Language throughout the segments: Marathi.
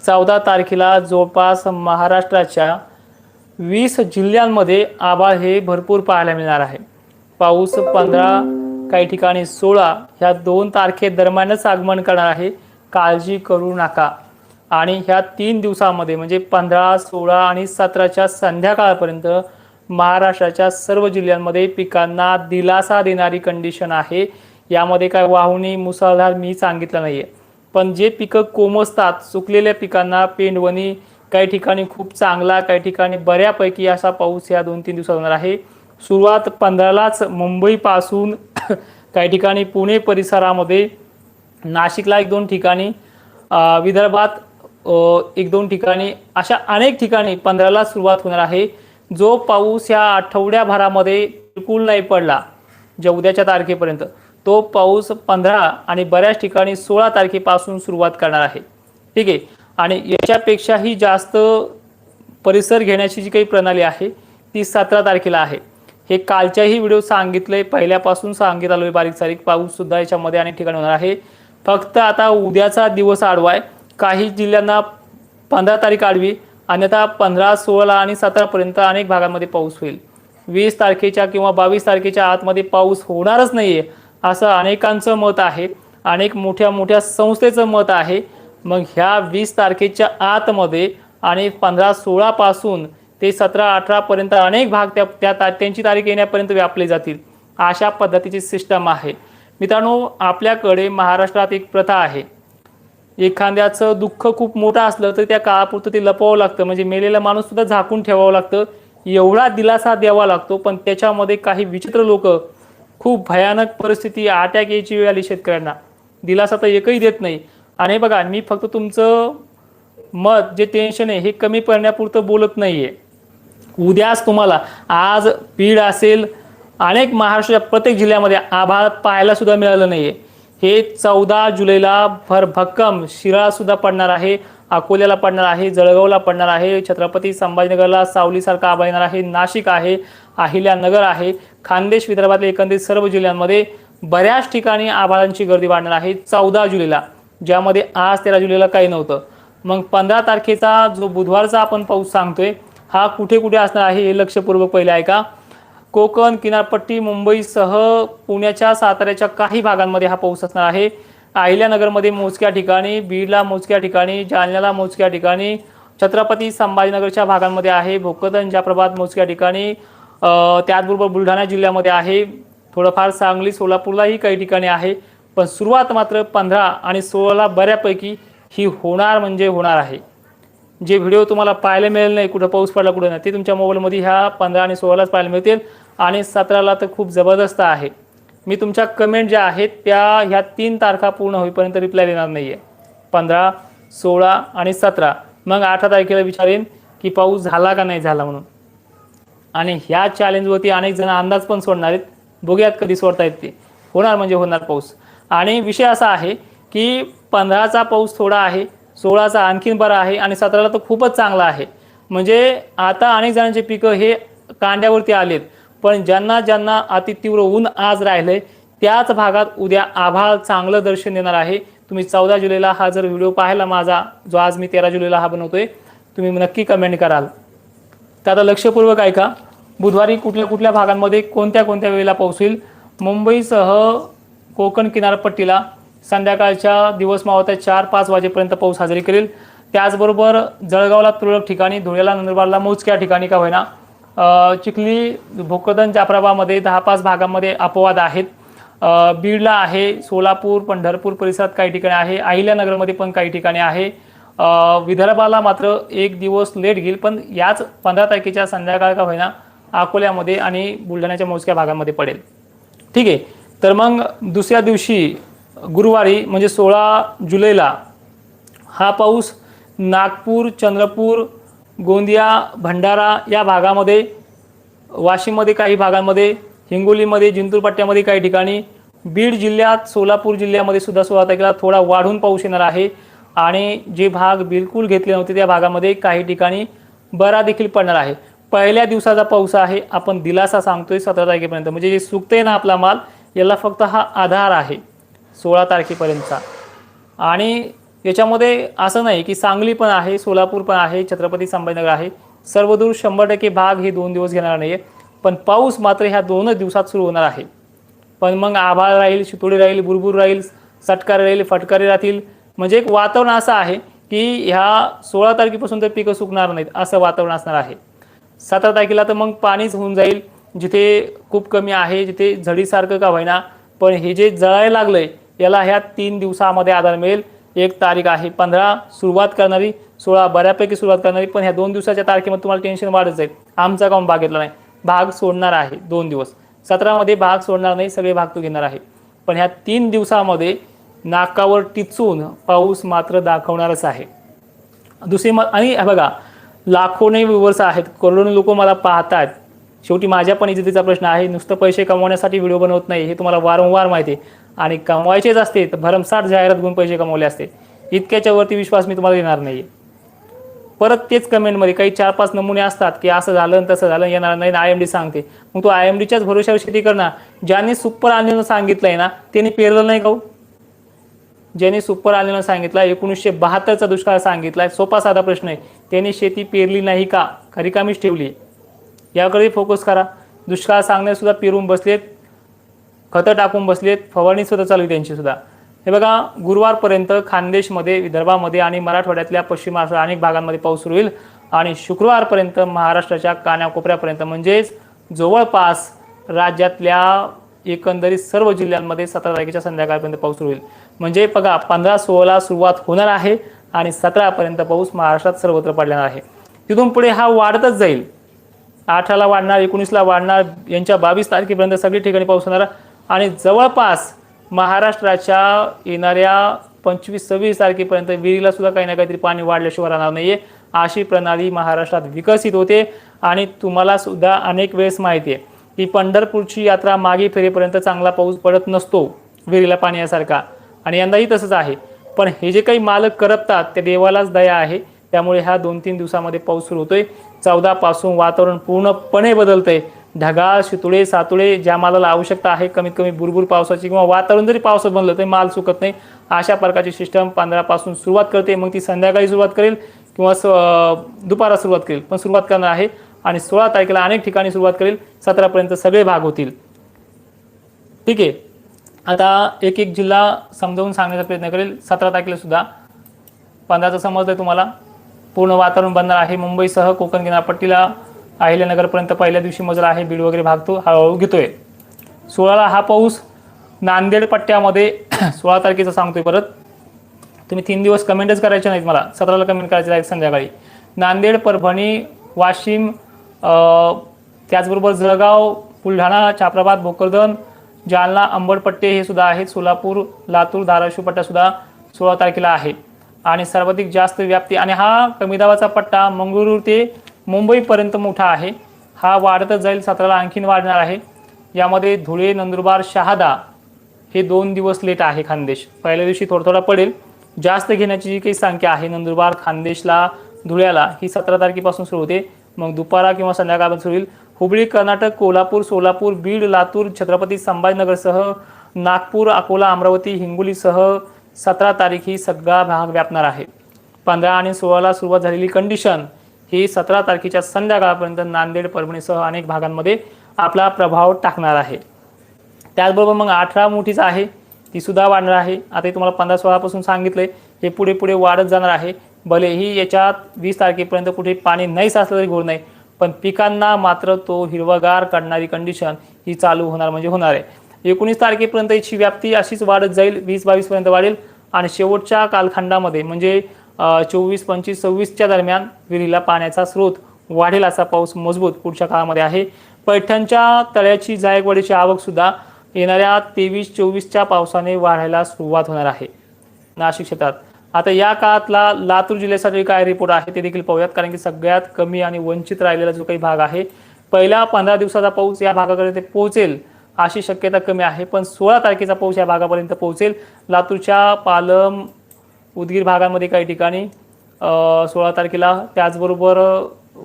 14 तारखेला जवळपास महाराष्ट्राच्या 20 जिल्ह्यांमध्ये आभाळ हे भरपूर पाहायला मिळणार आहे। पाऊस 15 काही ठिकाणी 16 ह्या 2 तारखेदरम्यानच आगमन करणार आहे। काळजी करू नका। आणि ह्या 3 दिवसांमध्ये म्हणजे 15, 16 आणि 17च्या संध्याकाळपर्यंत महाराष्ट्राच्या सर्व जिल्ह्यांमध्ये पिकांना दिलासा देणारी कंडिशन आहे। यामध्ये काय वाहुणी मुसळधार मी सांगितलं नाहीये, पण जे पिकं कोमसतात सुकलेल्या पिकांना पेंडवणी काही ठिकाणी खूप चांगला काही ठिकाणी बऱ्यापैकी असा पाऊस या 2-3 दिवसात होणार आहे। सुरुवात 15लाच मुंबई पासून काही ठिकाणी पुणे परिसरामध्ये, नाशिकला 1-2 ठिकाणी, विदर्भात 1-2 ठिकाणी, अशा अनेक ठिकाणी 15ला सुरुवात होणार आहे। जो पाऊस या आठवड्याभरामध्ये बिलकुल नाही पडला जे उद्याच्या तारखेपर्यंत, तो पाऊस 15 आणि बऱ्याच ठिकाणी 16 तारखेपासून सुरुवात करणार आहे। ठीक आहे। आणि याच्यापेक्षाही जास्त परिसर घेण्याची जी काही प्रणाली आहे ती 17 तारखेला आहे। हे कालच्याही व्हिडिओ सांगितले, पहिल्यापासून सांगितलं आलोय बारीक सारीक। पाऊस सुद्धा याच्यामध्ये अनेक ठिकाणी होणार आहे। फक्त आता उद्याचा दिवस आडवा आहे। काही जिल्ह्यांना 15 तारीख आडवी, अन्यथा 15, 16 आणि 17 पर्यंत अनेक भागांमध्ये पाऊस होईल। 20 तारखेच्या किंवा 22 तारखेच्या आतमध्ये पाऊस होणारच नाहीये असं अनेकांचं मत आहे, अनेक मोठ्या संस्थेचं मत आहे। मग ह्या 20 तारखेच्या आतमध्ये आणि 15, 16 पासून ते 17, 18 पर्यंत अनेक भाग त्यांची तारीख येण्यापर्यंत व्यापले जातील, अशा पद्धतीची सिस्टम आहे। मित्रांनो, आपल्याकडे महाराष्ट्रात एक प्रथा आहे, एखाद्याचं दुःख खूप मोठं असलं तर त्या काळापुरतं ते लपवावं लागतं, म्हणजे मेलेला माणूस सुद्धा झाकून ठेवावं लागतं, एवढा दिलासा द्यावा लागतो। पण त्याच्यामध्ये काही विचित्र लोक, खूप भयानक परिस्थिती, अटॅक यायची वेळ आली शेतकऱ्यांना, दिलासा तर एकही देत नाही। आणि बघा, मी फक्त तुमचं मत जे टेन्शन आहे हे कमी करण्यापुरतं बोलत नाहीये। उद्याच तुम्हाला, आज बीड असेल, अनेक महाराष्ट्राच्या प्रत्येक जिल्ह्यामध्ये आभाळ पाहायला सुद्धा मिळालं नाहीये। हे 14 जुलैला भरभक्कम शिराळा सुद्धा पडणार आहे, अकोल्याला पडणार आहे, जळगावला पडणार आहे, छत्रपती संभाजीनगरला सावलीसारखा आभाळ येणार आहे, नाशिक आहे, अहिल्यानगर आहे, खानदेश विदर्भातले एकंदरीत सर्व जिल्ह्यांमध्ये बऱ्याच ठिकाणी आभाळांची गर्दी वाढणार आहे 14 जुलैला, ज्यामध्ये आज 13 जुलैला काही नव्हतं। मग 15 तारखेचा जो बुधवारचा आपण पाऊस सांगतोय हा कुठे कुठे असणार आहे हे लक्षपूर्वक पहिले ऐका। कोकण किनारपट्टी, मुंबईसह पुण्याच्या साताऱ्याच्या काही भागांमध्ये हा पाऊस असणार आहे। अहिल्यानगरमध्ये मोजक्या ठिकाणी, बीडला मोजक्या ठिकाणी, जालन्याला मोजक्या ठिकाणी, छत्रपती संभाजीनगरच्या भागांमध्ये आहे, भोकरदन जाफराबाद मोजक्या ठिकाणी, त्याचबरोबर बुलढाणा जिल्ह्यामध्ये आहे, थोडंफार सांगली सोलापूरलाही काही ठिकाणी आहे। पण सुरुवात मात्र 15 आणि 16ला बऱ्यापैकी ही होणार म्हणजे होणार आहे। जे व्हिडिओ तुम्हाला पाहायला मिळेल नाही, कुठं पाऊस पडला कुठं नाही, ते तुमच्या मोबाईलमध्ये ह्या 15 आणि 16लाच पाहायला मिळतील। आणि 17ला तर खूप जबरदस्त आहे। मी तुमच्या कमेंट ज्या आहेत त्या ह्या 3 तारखा पूर्ण होईपर्यंत रिप्लाय देणार नाहीये, 15, 16 आणि 17। मग 18 तारखेला विचारेन की पाऊस झाला का नाही झाला म्हणून। आणि ह्या चॅलेंजवरती अनेक जण अंदाज पण सोडणार आहेत, बघूयात कधी सोडतायत ते। होणार म्हणजे होणार पाऊस। आणि विषय असा आहे की 15चा पाऊस थोडा आहे, 16चा आणखीन बरा आहे, आणि 17ला तर खूपच चांगला आहे। म्हणजे आता अनेक जणांचे पिकं हे कांड्यावरती आलेत, पण ज्यांना ज्यांना अतितीव्र ऊन आज राहिले त्याच भागात उद्या आभाळ चांगलं दर्शन देणार आहे। तुम्ही 14 जुलैला हा जर व्हिडिओ पाहिला माझा, जो आज मी 13 जुलैला हा बनवतोय, तुम्ही नक्की कमेंट कराल। तर आता लक्षपूर्वक ऐका, बुधवारी कुठल्या कुठल्या भागांमध्ये कोणत्या कोणत्या वेळेला पाऊस होईल। मुंबईसह कोकण किनारपट्टीला संध्याकाळच्या दिवस मावळत्या 4-5 वाजेपर्यंत पाऊस हजेरी करेल। त्याचबरोबर जळगावला तुरळक ठिकाणी, धुळ्याला, नंदुरबारला मोजक्या ठिकाणी का होईना, चिखली, भोकरदन जाफराबादमध्ये 10-5 भागांमध्ये अपवाद आहेत, बीडला आहे, सोलापूर, पंढरपूर परिसरात काही ठिकाणी आहे, अहिल्यानगरमध्ये पण काही ठिकाणी आहे। विदर्भाला मात्र 1 दिवस लेट घेईल, पण याच 15 तारखेच्या संध्याकाळ का होईना अकोल्यामध्ये आणि बुलढाण्याच्या मोजक्या भागांमध्ये पडेल। ठीक आहे। तर मग दुसऱ्या दिवशी गुरुवारी म्हणजे 16 जुलैला हा पाऊस नागपूर, चंद्रपूर, गोंदिया, भंडारा या भागामध्ये, वाशिममध्ये काही भागांमध्ये, हिंगोलीमध्ये, जिंतूर पट्ट्यामध्ये काही ठिकाणी, बीड जिल्ह्यात, सोलापूर जिल्ह्यामध्ये सुद्धा 16 तारखेला थोडा वाढून पाऊस येणार आहे। आणि जे भाग बिलकुल घेतले नव्हते त्या भागामध्ये काही ठिकाणी बरा देखील पडणार आहे। पहिल्या दिवसाचा पाऊस आहे, आपण दिलासा सांगतोय 17 तारखेपर्यंत, म्हणजे जे सुकते ना आपला माल, याला फक्त हा आधार आहे 16 तारखेपर्यंतचा। आणि याच्यामध्ये असं नाही की सांगली पण आहे, सोलापूर पण आहे, छत्रपती संभाजीनगर आहे, सर्वदूर 100% भाग हे 2 दिवस घेणार नाही आहे. पण पाऊस मात्र ह्या 2च दिवसात सुरू होणार आहे. पण मग आभाळ राहील, शितोडे राहील, बुरबुर राहील, सटकारे राहील, फटकारे राहतील. म्हणजे एक वातावरण असं आहे की ह्या 16 तारखेपासून तर पिकं सुकणार नाहीत असं वातावरण असणार आहे. 17 तारखेला तर मग पाणीच होऊन जाईल, जिथे खूप कमी आहे, जिथे झडीसारखं का होईना, पण हे जे जळायला लागलंय याला ह्या 3 दिवसामध्ये आधार मिळेल. 1 तारीख आहे 15 सुरुवात करणारी, 16 बऱ्यापैकी सुरुवात करणारी, पण ह्या 2 दिवसाच्या तारखेमध्ये तुम्हाला टेन्शन वाढत जाईल. आमचा काम भाग घेतला नाही, भाग सोडणार आहे 2 दिवस. 17 मध्ये भाग सोडणार नाही, सगळे भाग तो घेणार आहे. पण ह्या 3 दिवसामध्ये नाकावर टिचून पाऊस मात्र दाखवणारच आहे. दुसरी आणि बघा, लाखोने व्ह्यूअर्स आहेत, करोडो लोक मला पाहतात. शेवटी माझ्या पण इज्जतीचा प्रश्न आहे. नुसतं पैसे कमवण्यासाठी व्हिडिओ बनवत नाही, हे तुम्हाला वारंवार माहिती आहे. आणि कमवायचेच असते तर भरमसाठ जाहिरात घेऊन पैसे कमवले असते. इतक्याच्या वरती विश्वास मी तुम्हाला देणार नाही. परत तेच कमेंटमध्ये काही 4-5 नमुने असतात की असं झालं तसं झालं, येणार नाही, IMD सांगते. मग तो IMDच्याच भरोश्यावर शेती करणार. ज्यांनी सुपर आलेलं सांगितलंय ना त्यांनी पेरलं नाही का? ज्यांनी सुपर आलेलं सांगितलं, 1972चा दुष्काळ सांगितलाय, सोपा साधा प्रश्न आहे, त्यांनी शेती पेरली नाही का? रिकामीच ठेवली? याकडे फोकस करा. दुष्काळ सांगणे सुद्धा पेरून बसलेत, खतं टाकून बसलेत, फवारणी सुद्धा चालू आहे त्यांची सुद्धा. हे बघा, गुरुवारपर्यंत खानदेशमध्ये, विदर्भामध्ये आणि मराठवाड्यातल्या पश्चिम महाराष्ट्र अनेक भागांमध्ये पाऊस सुरू होईल. आणि शुक्रवारपर्यंत महाराष्ट्राच्या कानाकोपऱ्यापर्यंत म्हणजेच जवळपास राज्यातल्या एकंदरीत सर्व जिल्ह्यांमध्ये 17 तारखेच्या संध्याकाळपर्यंत पाऊस सुरू होईल. म्हणजे बघा, 15-16 सुरुवात होणार आहे आणि 17पर्यंत पाऊस महाराष्ट्रात सर्वत्र पडणार आहे. तिथून पुढे हा वाढतच जाईल. 8ला वाढणार, 19ला वाढणार, यांच्या 22 तारखेपर्यंत सगळी ठिकाणी पाऊस होणार. आणि जवळपास महाराष्ट्राच्या येणाऱ्या 25-26 तारखेपर्यंत विहिरीला सुद्धा काही ना काहीतरी पाणी वाढल्याशिवाय राहणार नाहीये. अशी प्रणाली महाराष्ट्रात विकसित होते. आणि तुम्हाला सुद्धा अनेक वेळेस माहिती आहे की पंढरपूरची यात्रा मागे फेरीपर्यंत चांगला पाऊस पडत नसतो विहिरीला पाणी यासारखा, आणि यंदाही तसंच आहे. पण हे जे काही मालक करपतात त्या देवालाच दया आहे. त्यामुळे ह्या 2-3 दिवसामध्ये पाऊस सुरू होतोय. 14 पासून वातावरण पूर्णपणे बदलतंय. ढगाळ, शितुळे, सातुळे, ज्या मालाला आवश्यकता आहे कमीत कमी बुरबुर पावसाची, किंवा वातावरण जरी पावसात बनलं तरी माल सुकत नाही, अशा प्रकारची सिस्टम 15 पासून सुरुवात करते. मग ती संध्याकाळी सुरुवात करेल किंवा दुपारा सुरुवात करेल, पण सुरुवात करणार आहे. आणि 16 तारखेला अनेक ठिकाणी सुरुवात करेल. 17पर्यंत सगळे भाग होतील. ठीक आहे. आता एक एक जिल्हा समजावून सांगण्याचा प्रयत्न करेल. 17 तारखेला सुद्धा 15चं समजलंय तुम्हाला, पूर्ण वातावरण बनणार आहे. मुंबईसह कोकण किनारपट्टीला अहिल्यानगरपर्यंत पहिल्या दिवशी मजल आहे. बीड वगैरे भाग तो हळूहळू घेतोय. 16ला हा पाऊस नांदेड पट्ट्यामध्ये 16 तारखेचा सांगतोय. परत तुम्ही 3 दिवस कमेंटच करायचे नाहीत मला, 17ला कमेंट करायचे आहे संध्याकाळी. नांदेड, परभणी, वाशिम, त्याचबरोबर जळगाव, बुलढाणा, छाप्राबाद, भोकरदन, जालना, अंबड पट्टे हे सुद्धा आहेत. सोलापूर, लातूर, धाराशिव पट्टा सुद्धा 16 तारखेला आहे. आणि सर्वाधिक जास्त व्याप्ती, आणि हा कमी दाबाचा पट्टा मंगळूर ते मुंबईपर्यंत मोठा आहे. हा वाढतच जाईल. 17ला आणखीन वाढणार आहे. यामध्ये धुळे, नंदुरबार, शहादा हे 2 दिवस लेट आहे. खानदेश पहिल्या दिवशी थोडा पडेल. जास्त घेण्याची जी काही संख्या आहे नंदुरबार, खानदेशला, धुळ्याला, ही 17 तारखेपासून सुरू होते. मग दुपारा किंवा संध्याकाळपर्यंत सुरू होईल. हुबळी, कर्नाटक, कोल्हापूर, सोलापूर, बीड, लातूर, छत्रपती संभाजीनगरसह नागपूर, अकोला, अमरावती, हिंगोलीसह 17 तारीख ही सगळा भाग व्यापणार आहे. 15 आणि 16ला सुरुवात झालेली कंडिशन ही 17 तारखेच्या संध्याकाळपर्यंत नांदेड, परभणीसह अनेक भागांमध्ये आपला प्रभाव टाकणार आहे. त्याचबरोबर मग 18 मोठीच आहे, ती सुद्धा वाढणार आहे. आता तुम्हाला 15-16 पासून सांगितलंय, हे पुढे पुढे वाढत जाणार आहे. भलेही याच्यात 20 तारखेपर्यंत कुठे पाणी नाही साचलं तरी घोर नाही, पण पिकांना मात्र तो हिरवागार काढणारी कंडिशन ही चालू होणार म्हणजे होणार आहे. 19 तारखेपर्यंत याची व्याप्ती अशीच वाढत जाईल, 20-22 पर्यंत वाढेल. आणि शेवटच्या कालखंडामध्ये म्हणजे 24, 25, 26च्या दरम्यान विहिरीला पाण्याचा स्रोत वाढेल असा पाऊस मजबूत पुढच्या काळामध्ये आहे. पैठणच्या तळ्याची जायकवाडीची आवक सुद्धा येणाऱ्या 23-24च्या पावसाने वाढायला सुरुवात होणार आहे नाशिक क्षेत्रात. आता या काळातला लातूर जिल्ह्यासाठी काय रिपोर्ट आहे ते देखील पाहूयात, कारण की सगळ्यात कमी आणि वंचित राहिलेला जो काही भाग आहे, पहिल्या 15 दिवसाचा पाऊस या भागाकडे ते पोहोचेल अशी शक्यता कमी आहे. पण 16 तारखेचा पाऊस या भागापर्यंत पोहोचेल. लातूरच्या पालम, उदगीर भागांमध्ये काही ठिकाणी 16 तारखेला, त्याचबरोबर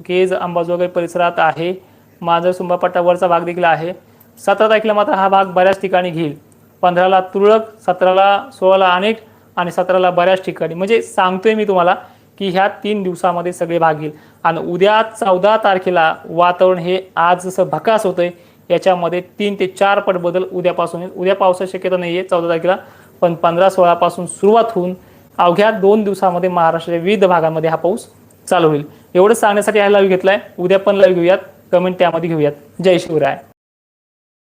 केज, अंबाजोगाई परिसरात आहे. मांजर, सुंबा पट्टावरचा भाग देखील आहे. 17 तारखेला मात्र हा भाग बऱ्याच ठिकाणी घेईल. 15ला तुरळक, 17ला, 16ला अनेक आणि 17ला बऱ्याच ठिकाणी, म्हणजे सांगतोय मी तुम्हाला की ह्या 3 दिवसामध्ये सगळे भाग घेईल. आणि उद्या 14 तारखेला वातावरण हे आज जसं भकास होतंय याच्यामध्ये 3 ते 4 पट बदल उद्यापासून येईल. उद्या पावसाची शक्यता नाही आहे 14 तारखेला, पण 15-16 पासून सुरुवात होऊन अवघ्या 2 दिवसामध्ये महाराष्ट्राच्या विविध भागांमध्ये हा पाऊस चालू होईल. एवढं सांगण्यासाठी हा लाईव्ह घेतलाय. उद्या पण लाईव्ह घेऊयात, कमेंट त्यामध्ये घेऊयात. जय शिवराय.